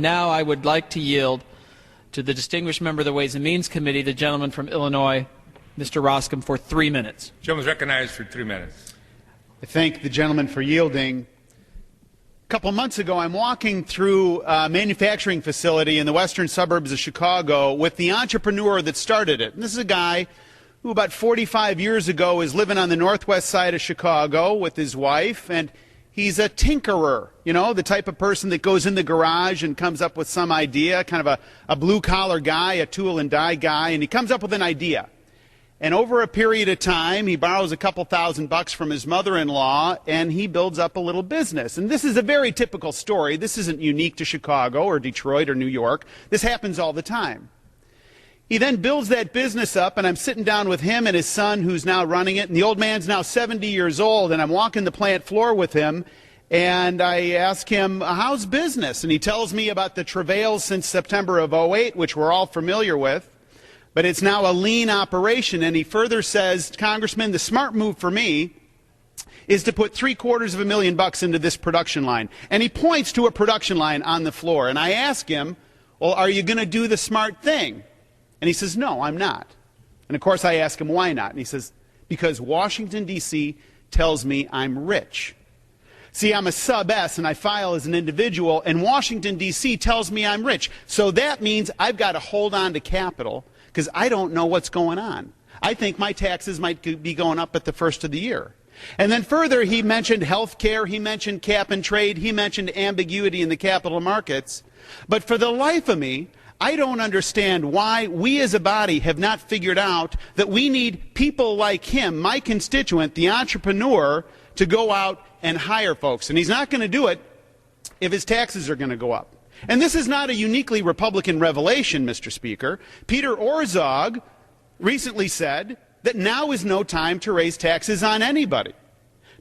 Now I would like to yield to the distinguished member of the Ways and Means Committee, the gentleman from Illinois, Mr. Roskam, for 3 minutes. The gentleman is recognized for 3 minutes. I thank the gentleman for yielding. A couple months ago, I'm walking through a manufacturing facility in the western suburbs of Chicago with the entrepreneur that started it. And this is a guy who about 45 years ago is living on the northwest side of Chicago with his wife, and he's a tinkerer, you know, the type of person that goes in the garage and comes up with some idea, kind of a blue-collar guy, a tool and die guy, and he comes up with an idea. And over a period of time, he borrows a couple $1,000 from his mother-in-law, and he builds up a little business. And this is a very typical story. This isn't unique to Chicago or Detroit or New York. This happens all the time. He then builds that business up, and I'm sitting down with him and his son, who's now running it. And the old man's now 70 years old, and I'm walking the plant floor with him. And I ask him, how's business? And he tells me about the travails since September of '08, which we're all familiar with. But it's now a lean operation. And he further says, Congressman, the smart move for me is to put $750,000 into this production line. And he points to a production line on the floor. And I ask him, well, are you going to do the smart thing? And he says, no, I'm not. And of course I ask him, why not? And he says, because Washington, D.C. tells me I'm rich. See, I'm a sub-S and I file as an individual, and Washington, D.C. tells me I'm rich. So that means I've got to hold on to capital because I don't know what's going on. I think my taxes might be going up at the first of the year. And then further, he mentioned health care, he mentioned cap and trade, he mentioned ambiguity in the capital markets. But for the life of me, I don't understand why we as a body have not figured out that we need people like him, my constituent, the entrepreneur, to go out and hire folks. And he's not going to do it if his taxes are going to go up. And this is not a uniquely Republican revelation, Mr. Speaker. Peter Orszag recently said that now is no time to raise taxes on anybody.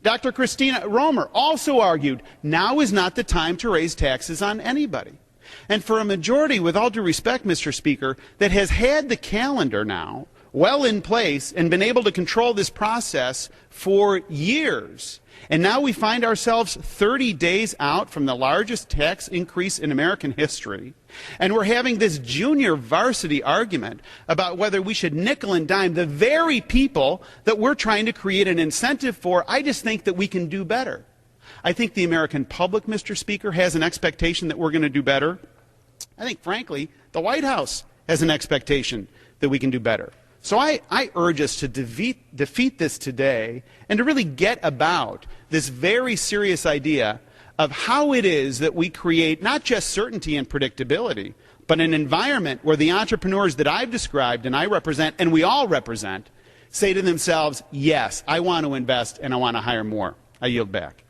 Dr. Christina Romer also argued now is not the time to raise taxes on anybody. And for a majority, with all due respect, Mr. Speaker, that has had the calendar now well in place and been able to control this process for years, and now we find ourselves 30 days out from the largest tax increase in American history, and we're having this junior varsity argument about whether we should nickel and dime the very people that we're trying to create an incentive for. I just think that we can do better. I think the American public, Mr. Speaker, has an expectation that we're going to do better. I think, frankly, the White House has an expectation that we can do better. So I urge us to defeat this today and to really get about this very serious idea of how it is that we create not just certainty and predictability, but an environment where the entrepreneurs that I've described and I represent and we all represent say to themselves, yes, I want to invest and I want to hire more. I yield back.